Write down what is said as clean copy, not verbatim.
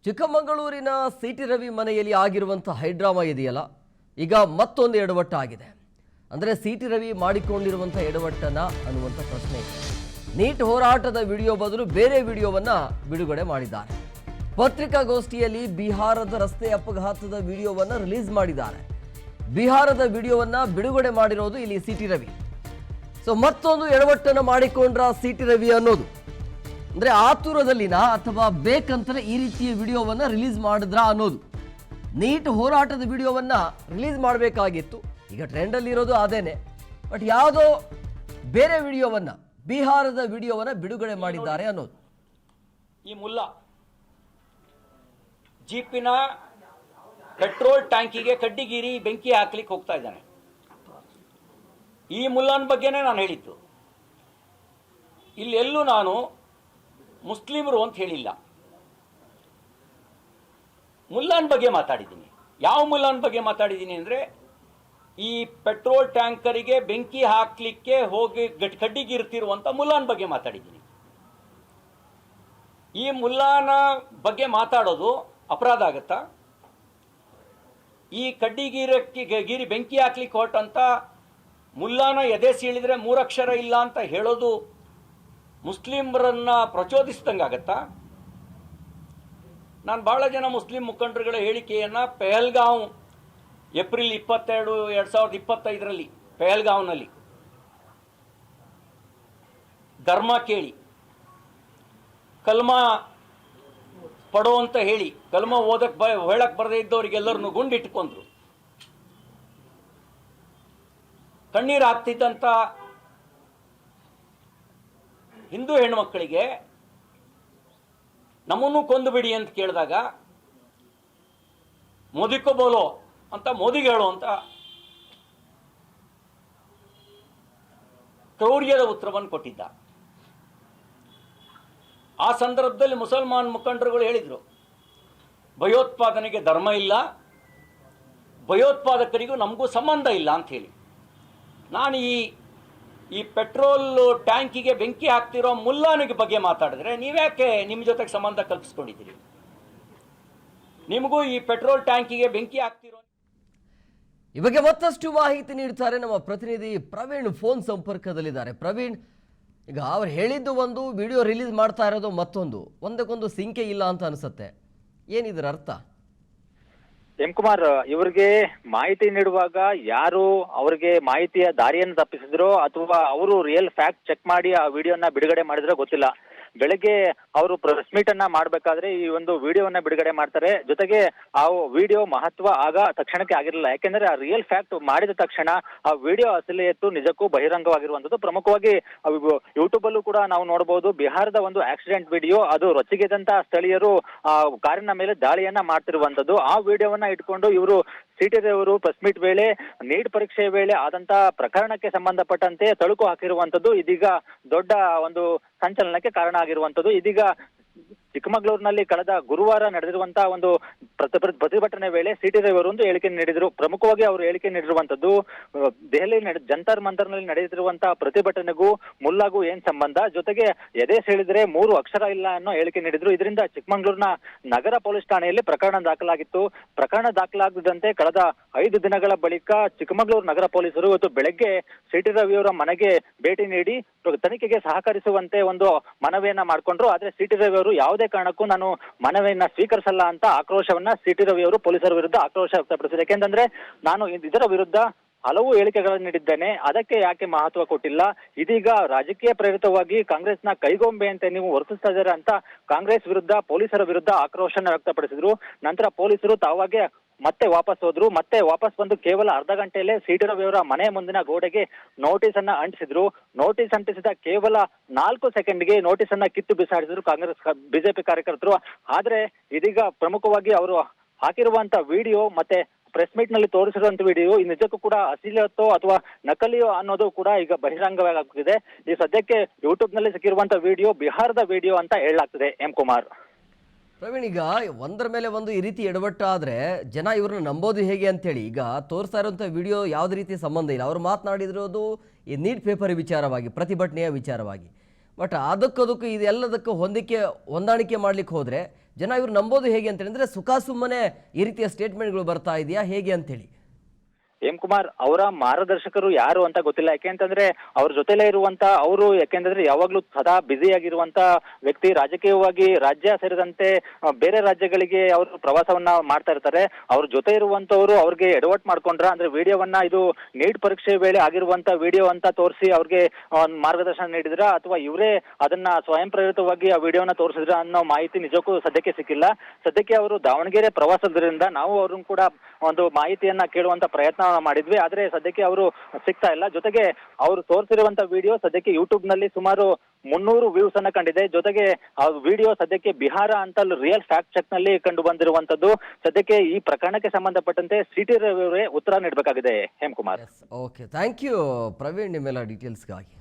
ಚಿಕ್ಕಮಗಳೂರಿನ ಸಿಟಿ ರವಿ ಮನೆಯಲ್ಲಿ ಆಗಿರುವಂಥ ಹೈಡ್ರಾಮಾ ಇದೆಯಲ್ಲ, ಈಗ ಮತ್ತೊಂದು ಎಡವಟ್ಟಾಗಿದೆ. ಅಂದರೆ ಸಿಟಿ ರವಿ ಮಾಡಿಕೊಂಡಿರುವಂಥ ಎಡವಟ್ಟನ ಅನ್ನುವಂಥ ಪ್ರಶ್ನೆ ಇದೆ. ನೀಟ್ ಹೋರಾಟದ ವಿಡಿಯೋ ಬದಲು ಬೇರೆ ವಿಡಿಯೋವನ್ನು ಬಿಡುಗಡೆ ಮಾಡಿದ್ದಾರೆ. ಪತ್ರಿಕಾಗೋಷ್ಠಿಯಲ್ಲಿ ಬಿಹಾರದ ರಸ್ತೆ ಅಪಘಾತದ ವಿಡಿಯೋವನ್ನು ರಿಲೀಸ್ ಮಾಡಿದ್ದಾರೆ. ಬಿಹಾರದ ವಿಡಿಯೋವನ್ನು ಬಿಡುಗಡೆ ಮಾಡಿರೋದು ಇಲ್ಲಿ ಸಿಟಿ ರವಿ. ಸೊ ಮತ್ತೊಂದು ಎಡವಟ್ಟನ್ನು ಮಾಡಿಕೊಂಡ್ರ ಸಿಟಿ ರವಿ ಅನ್ನೋದು, ಅಂದರೆ ಆತುರದಲ್ಲಿನ ಅಥವಾ ಬೇಕಂತಲೇ ಈ ರೀತಿಯ ವಿಡಿಯೋವನ್ನು ರಿಲೀಸ್ ಮಾಡಿದ್ರಾ ಅನ್ನೋದು. ನೀಟ್ ಹೋರಾಟದ ವಿಡಿಯೋವನ್ನು ರಿಲೀಸ್ ಮಾಡಬೇಕಾಗಿತ್ತು, ಈಗ ಟ್ರೆಂಡಲ್ಲಿ ಇರೋದು ಅದೇನೆ. ಬಟ್ ಯಾವುದೋ ಬೇರೆ ವಿಡಿಯೋವನ್ನು, ಬಿಹಾರದ ವಿಡಿಯೋವನ್ನು ಬಿಡುಗಡೆ ಮಾಡಿದ್ದಾರೆ ಅನ್ನೋದು. ಈ ಮುಲ್ಲಾ ಜೀಪಿನ ಪೆಟ್ರೋಲ್ ಟ್ಯಾಂಕಿಗೆ ಕಡ್ಡಿಗೀರಿ ಬೆಂಕಿ ಹಾಕ್ಲಿಕ್ಕೆ ಹೋಗ್ತಾ ಇದ್ದಾನೆ. ಈ ಮುಲ್ಲಾನ್ ಬಗ್ಗೆನೇ ನಾನು ಹೇಳಿದ್ದು. ಇಲ್ಲೆಲ್ಲೂ ನಾನು ಮುಸ್ಲಿಮರು ಅಂತ ಹೇಳಿಲ್ಲ, ಮುಲ್ಲಾನ್ ಬಗ್ಗೆ ಮಾತಾಡಿದ್ದೀನಿ. ಯಾವ ಮುಲ್ಲಾನ್ ಬಗ್ಗೆ ಮಾತಾಡಿದ್ದೀನಿ ಅಂದರೆ, ಈ ಪೆಟ್ರೋಲ್ ಟ್ಯಾಂಕರಿಗೆ ಬೆಂಕಿ ಹಾಕ್ಲಿಕ್ಕೆ ಹೋಗಿ ಕಡ್ಡಿಗಿರ್ತಿರುವಂಥ ಮುಲ್ಲಾನ್ ಬಗ್ಗೆ ಮಾತಾಡಿದ್ದೀನಿ. ಈ ಮುಲ್ಲಾನ ಬಗ್ಗೆ ಮಾತಾಡೋದು ಅಪರಾಧ ಆಗತ್ತಾ? ಈ ಗೀರಿ ಬೆಂಕಿ ಹಾಕ್ಲಿಕ್ಕೆ ಹೊರಟಂತ ಮುಲ್ಲಾನ ಎದೆ ಸೀಳಿದ್ರೆ 3 ಅಕ್ಷರ ಇಲ್ಲ ಅಂತ ಹೇಳೋದು ಮುಸ್ಲಿಮರನ್ನ ಪ್ರಚೋದಿಸಿದಂಗಾಗತ್ತಾ? ನಾನು ಬಹಳ ಜನ ಮುಸ್ಲಿಂ ಮುಖಂಡರುಗಳ ಹೇಳಿಕೆಯನ್ನ ಪೆಹಲ್ಗಾಂವ್ ಏಪ್ರಿಲ್ 22, 2025 ಪೆಹಲ್ಗಾಂವ್ನಲ್ಲಿ ಧರ್ಮ ಕೇಳಿ ಕಲ್ಮಾ ಪಡೋ ಅಂತ ಹೇಳಿ ಕಲ್ಮಾ ಹೇಳಕ್ ಬರದೇ ಇದ್ದವರಿಗೆಲ್ಲರನ್ನು ಗುಂಡಿಟ್ಕೊಂಡ್ರು. ಕಣ್ಣೀರು ಹಾಕ್ತಿದ್ದಂತ ಹಿಂದೂ ಹೆಣ್ಮಕ್ಕಳಿಗೆ ನಮ್ಮನ್ನು ಕೊಂದು ಬಿಡಿ ಅಂತ ಕೇಳಿದಾಗ ಮೋದಿಕೋ ಬೋಲೋ ಅಂತ ಮೋದಿಗೆ ಹೇಳೋ ಅಂತ ಕ್ರೌರ್ಯದ ಉತ್ತರವನ್ನು ಕೊಟ್ಟಿದ್ದ. ಆ ಸಂದರ್ಭದಲ್ಲಿ ಮುಸಲ್ಮಾನ್ ಮುಖಂಡರುಗಳು ಹೇಳಿದರು, ಭಯೋತ್ಪಾದನೆಗೆ ಧರ್ಮ ಇಲ್ಲ, ಭಯೋತ್ಪಾದಕರಿಗೂ ನಮಗೂ ಸಂಬಂಧ ಇಲ್ಲ ಅಂತ ಹೇಳಿ. ನಾನು ಈ ಪೆಟ್ರೋಲ್ ಟ್ಯಾಂಕಿಗೆ ಬೆಂಕಿ ಹಾಕ್ತಿರೋ ಮುಲ್ಲಾನಿಗೆ ಬಗ್ಗೆ ಮಾತಾಡಿದ್ರೆ ನೀವ್ಯಾಕೆ ನಿಮ್ಮ ಜೊತೆಗೆ ಸಂಬಂಧ ಕಲ್ಪಿಸ್ಕೊಂಡಿದ್ದೀರಿ? ನಿಮಗೂ ಈ ಪೆಟ್ರೋಲ್ ಟ್ಯಾಂಕಿಗೆ ಬೆಂಕಿ ಹಾಕ್ತಿರೋ. ಈ ಬಗ್ಗೆ ಮತ್ತಷ್ಟು ಮಾಹಿತಿ ನೀಡ್ತಾರೆ ನಮ್ಮ ಪ್ರತಿನಿಧಿ ಪ್ರವೀಣ್, ಫೋನ್ ಸಂಪರ್ಕದಲ್ಲಿದ್ದಾರೆ. ಪ್ರವೀಣ್, ಈಗ ಅವ್ರು ಹೇಳಿದ್ದು ಒಂದು, ವಿಡಿಯೋ ರಿಲೀಸ್ ಮಾಡ್ತಾ ಇರೋದು ಮತ್ತೊಂದು, ಒಂದಕ್ಕೊಂದು ಸಿಂಕೆ ಇಲ್ಲ ಅಂತ ಅನಿಸುತ್ತೆ. ಏನಿದ್ರ ಅರ್ಥ? ಎಂ ಕುಮಾರ್, ಇವರಿಗೆ ಮಾಹಿತಿ ನೀಡುವಾಗ ಯಾರು ಅವರಿಗೆ ಮಾಹಿತಿಯ ದಾರಿಯನ್ನು ತಪ್ಪಿಸಿದ್ರೋ ಅಥವಾ ಅವರು ರಿಯಲ್ ಫ್ಯಾಕ್ಟ್ ಚೆಕ್ ಮಾಡಿ ಆ ವಿಡಿಯೋನ ಬಿಡುಗಡೆ ಮಾಡಿದ್ರೋ ಗೊತ್ತಿಲ್ಲ. ಬೆಳಗ್ಗೆ ಅವರು ಪ್ರೆಸ್ ಮೀಟ್ ಅನ್ನ ಮಾಡಬೇಕಾದ್ರೆ ಈ ಒಂದು ವಿಡಿಯೋವನ್ನ ಬಿಡುಗಡೆ ಮಾಡ್ತಾರೆ. ಜೊತೆಗೆ ಆ ವಿಡಿಯೋ ಮಹತ್ವ ಆಗ ತಕ್ಷಣಕ್ಕೆ ಆಗಿರಲಿಲ್ಲ, ಯಾಕೆಂದ್ರೆ ಆ ರಿಯಲ್ ಫ್ಯಾಕ್ಟ್ ಮಾಡಿದ ತಕ್ಷಣ ಆ ವಿಡಿಯೋ ಅಸಲಿಯತ್ತು ನಿಜಕ್ಕೂ ಬಹಿರಂಗವಾಗಿರುವಂತದ್ದು. ಪ್ರಮುಖವಾಗಿ ಯೂಟ್ಯೂಬ್ ಅಲ್ಲೂ ಕೂಡ ನಾವು ನೋಡಬಹುದು, ಬಿಹಾರದ ಒಂದು ಆಕ್ಸಿಡೆಂಟ್ ವಿಡಿಯೋ, ಅದು ರೊಚ್ಚಿಗೆದಂತ ಸ್ಥಳೀಯರು ಆ ಕಾರಿನ ಮೇಲೆ ದಾಳಿಯನ್ನ ಮಾಡ್ತಿರುವಂತದ್ದು. ಆ ವಿಡಿಯೋವನ್ನ ಇಟ್ಕೊಂಡು ಇವರು ಸಿಟಿ ರವಿ ಪ್ರೆಸ್ ಮೀಟ್ ವೇಳೆ ನೀಟ್ ಪರೀಕ್ಷೆ ವೇಳೆ ಆದಂತ ಪ್ರಕರಣಕ್ಕೆ ಸಂಬಂಧಪಟ್ಟಂತೆ ತಳುಕು ಹಾಕಿರುವಂತದ್ದು ಇದೀಗ ದೊಡ್ಡ ಒಂದು ಸಂಚಲನಕ್ಕೆ ಕಾರಣ ಆಗಿರುವಂತದ್ದು. ಇದೀಗ ಚಿಕ್ಕಮಗಳೂರಿನಲ್ಲಿ ಕಳೆದ ಗುರುವಾರ ನಡೆದಿರುವಂತಹ ಒಂದು ಪ್ರತಿಭಟನೆ ವೇಳೆ ಸಿಟಿ ರವಿ ಒಂದು ಹೇಳಿಕೆ ನೀಡಿದ್ರು. ಪ್ರಮುಖವಾಗಿ ಅವರು ಹೇಳಿಕೆ ನೀಡಿರುವಂತದ್ದು, ದೆಹಲಿ ಜಂತರ್ ಮಂತರ್ನಲ್ಲಿ ನಡೆಯುತ್ತಿರುವಂತಹ ಪ್ರತಿಭಟನೆಗೂ ಮುಲ್ಲಾಗೂ ಏನ್ ಸಂಬಂಧ, ಜೊತೆಗೆ ಎದೆ ಸೆಳೆದ್ರೆ 3 ಅಕ್ಷರ ಇಲ್ಲ ಅನ್ನೋ ಹೇಳಿಕೆ ನೀಡಿದ್ರು. ಇದರಿಂದ ಚಿಕ್ಕಮಗಳೂರಿನ ನಗರ ಪೊಲೀಸ್ ಠಾಣೆಯಲ್ಲಿ ಪ್ರಕರಣ ದಾಖಲಾಗಿತ್ತು. ಪ್ರಕರಣ ದಾಖಲಾಗದಂತೆ ಕಳೆದ 5 ದಿನಗಳ ಬಳಿಕ ಚಿಕ್ಕಮಗಳೂರು ನಗರ ಪೊಲೀಸರು ಇವತ್ತು ಬೆಳಗ್ಗೆ ಸಿಟಿ ರವಿಯವರ ಮನೆಗೆ ಭೇಟಿ ನೀಡಿ ತನಿಖೆಗೆ ಸಹಕರಿಸುವಂತೆ ಒಂದು ಮನವಿಯನ್ನ ಮಾಡಿಕೊಂಡ್ರು. ಆದ್ರೆ ಸಿಟಿ ರವಿ ಅವರು ಯಾವುದೇ ಕಾರಣಕ್ಕೂ ನಾನು ಮನವಿಯನ್ನ ಸ್ವೀಕರಿಸಲ್ಲ ಅಂತ ಆಕ್ರೋಶವನ್ನ ಸಿಟಿ ರವಿ ಅವರು ಪೊಲೀಸರ ವಿರುದ್ಧ ಆಕ್ರೋಶ ವ್ಯಕ್ತಪಡಿಸಿದರು. ಯಾಕೆಂದ್ರೆ ನಾನು ಇದರ ವಿರುದ್ಧ ಹಲವು ಹೇಳಿಕೆಗಳನ್ನು ನೀಡಿದ್ದೇನೆ, ಅದಕ್ಕೆ ಯಾಕೆ ಮಹತ್ವ ಕೊಟ್ಟಿಲ್ಲ, ಇದೀಗ ರಾಜಕೀಯ ಪ್ರೇರಿತವಾಗಿ ಕಾಂಗ್ರೆಸ್ನ ಕೈಗೊಂಬೆ ಅಂತ ನೀವು ವರ್ತಿಸ್ತಾ ಇದ್ದಾರೆ ಅಂತ ಕಾಂಗ್ರೆಸ್ ವಿರುದ್ಧ ಪೊಲೀಸರ ವಿರುದ್ಧ ಆಕ್ರೋಶನ ವ್ಯಕ್ತಪಡಿಸಿದ್ರು. ನಂತರ ಪೊಲೀಸರು ತಾವಾಗೆ ಮತ್ತೆ ವಾಪಸ್ ಹೋದ್ರು. ಮತ್ತೆ ವಾಪಸ್ ಬಂದು ಕೇವಲ ಅರ್ಧ ಗಂಟೆಯಲ್ಲೇ ಸಿಟಿ ರವಿ ಅವರ ಮನೆ ಮುಂದಿನ ಗೋಡೆಗೆ ನೋಟಿಸ್ ಅನ್ನ ಅಂಟಿಸಿದ್ರು. ನೋಟಿಸ್ ಅಂಟಿಸಿದ ಕೇವಲ 4 ಸೆಕೆಂಡ್ಗೆ ನೋಟಿಸ್ ಅನ್ನ ಕಿತ್ತು ಬಿಸಾಡಿದ್ರು ಕಾಂಗ್ರೆಸ್ ಬಿಜೆಪಿ ಕಾರ್ಯಕರ್ತರು. ಆದ್ರೆ ಇದೀಗ ಪ್ರಮುಖವಾಗಿ ಅವರು ಹಾಕಿರುವಂತ ವಿಡಿಯೋ ಮತ್ತೆ ಪ್ರೆಸ್ ಮೀಟ್ ನಲ್ಲಿ ತೋರಿಸಿರುವಂತ ವಿಡಿಯೋ ನಿಜಕ್ಕೂ ಕೂಡ ಅಶ್ಲೀಲತೋ ಅಥವಾ ನಕಲಿಯೋ ಅನ್ನೋದು ಕೂಡ ಈಗ ಬಹಿರಂಗವಾಗಿದೆ. ಈ ಸದ್ಯಕ್ಕೆ ಯೂಟ್ಯೂಬ್ ನಲ್ಲಿ ಸಿಕ್ಕಿರುವಂತ ವಿಡಿಯೋ ಬಿಹಾರದ ವಿಡಿಯೋ ಅಂತ ಹೇಳಲಾಗ್ತದೆ. ಎಂ ಕುಮಾರ್, ಪ್ರವೀಣ್, ಈಗ ಒಂದರ ಮೇಲೆ ಒಂದು ಈ ರೀತಿ ಎಡವಟ್ಟಾದರೆ ಜನ ಇವ್ರನ್ನ ನಂಬೋದು ಹೇಗೆ ಅಂತೇಳಿ, ಈಗ ತೋರಿಸ್ತಾ ಇರುವಂಥ ವಿಡಿಯೋ ಯಾವುದೇ ರೀತಿ ಸಂಬಂಧ ಇಲ್ಲ. ಅವರು ಮಾತನಾಡಿರೋದು ಈ ನೀಟ್ ಪೇಪರ್ ವಿಚಾರವಾಗಿ, ಪ್ರತಿಭಟನೆಯ ವಿಚಾರವಾಗಿ. ಬಟ್ ಅದಕ್ಕದಕ್ಕೂ ಇದೆಲ್ಲದಕ್ಕೂ ಹೊಂದಾಣಿಕೆ ಮಾಡ್ಲಿಕ್ಕೆ ಹೋದರೆ ಜನ ಇವ್ರು ನಂಬೋದು ಹೇಗೆ ಅಂತೇಳಿ, ಅಂದರೆ ಸುಖ ಸುಮ್ಮನೆ ಈ ರೀತಿಯ ಸ್ಟೇಟ್ಮೆಂಟ್ಗಳು ಬರ್ತಾ ಇದೆಯಾ ಹೇಗೆ ಅಂತೇಳಿ? ಎಂ ಕುಮಾರ್ ಅವರ ಮಾರ್ಗದರ್ಶಕರು ಯಾರು ಅಂತ ಗೊತ್ತಿಲ್ಲ. ಯಾಕೆಂತಂದ್ರೆ ಅವ್ರ ಜೊತೆಲೇ ಇರುವಂತ ಅವರು, ಯಾಕೆಂದ್ರೆ ಯಾವಾಗ್ಲೂ ಸದಾ ಬ್ಯುಸಿ ಆಗಿರುವಂತ ವ್ಯಕ್ತಿ, ರಾಜಕೀಯವಾಗಿ ರಾಜ್ಯ ಸೇರಿದಂತೆ ಬೇರೆ ರಾಜ್ಯಗಳಿಗೆ ಅವರು ಪ್ರವಾಸವನ್ನ ಮಾಡ್ತಾ ಇರ್ತಾರೆ. ಅವ್ರ ಜೊತೆ ಇರುವಂತವ್ರು ಅವ್ರಿಗೆ ಎಡವಟ್ ಮಾಡ್ಕೊಂಡ್ರ, ಅಂದ್ರೆ ವಿಡಿಯೋವನ್ನ ಇದು ನೀಟ್ ಪರೀಕ್ಷೆ ವೇಳೆ ಆಗಿರುವಂತ ವಿಡಿಯೋ ಅಂತ ತೋರಿಸಿ ಅವ್ರಿಗೆ ಮಾರ್ಗದರ್ಶನ ನೀಡಿದ್ರ, ಅಥವಾ ಇವರೇ ಅದನ್ನ ಸ್ವಯಂ ಪ್ರೇರಿತವಾಗಿ ಆ ವಿಡಿಯೋನ ತೋರಿಸಿದ್ರ ಅನ್ನೋ ಮಾಹಿತಿ ನಿಜಕ್ಕೂ ಸದ್ಯಕ್ಕೆ ಸಿಕ್ಕಿಲ್ಲ. ಸದ್ಯಕ್ಕೆ ಅವರು ದಾವಣಗೆರೆ ಪ್ರವಾಸದ್ರಿಂದ ನಾವು ಅವ್ರನ್ನ ಕೂಡ ಒಂದು ಮಾಹಿತಿಯನ್ನ ಕೇಳುವಂತ ಪ್ರಯತ್ನ ಮಾಡಿದ್ವಿ, ಆದ್ರೆ ಸದ್ಯಕ್ಕೆ ಅವರು ಸಿಗ್ತಾ ಇಲ್ಲ. ಜೊತೆಗೆ ಅವರು ತೋರಿಸಿರುವಂತ ವಿಡಿಯೋ ಸದ್ಯಕ್ಕೆ ಯೂಟ್ಯೂಬ್ ನಲ್ಲಿ ಸುಮಾರು 300 ವ್ಯೂಸ್ ಅನ್ನ ಕಂಡಿದೆ. ಜೊತೆಗೆ ಆ ವಿಡಿಯೋ ಸದ್ಯಕ್ಕೆ ಬಿಹಾರ ಅಂತ ರಿಯಲ್ ಫ್ಯಾಕ್ಟ್ ಚೆಕ್ ನಲ್ಲಿ ಕಂಡು ಬಂದಿರುವಂತದ್ದು. ಸದ್ಯಕ್ಕೆ ಈ ಪ್ರಕರಣಕ್ಕೆ ಸಂಬಂಧಪಟ್ಟಂತೆ ಸಿಟಿ ರವಿ ಅವರೇ ಉತ್ತರ ನೀಡಬೇಕಾಗಿದೆ. Hemakumar. Okay, thank you Praveen ನಿಮ್ಮೆಲ್ಲ ಡೀಟೇಲ್ಸ್ಗಾಗಿ.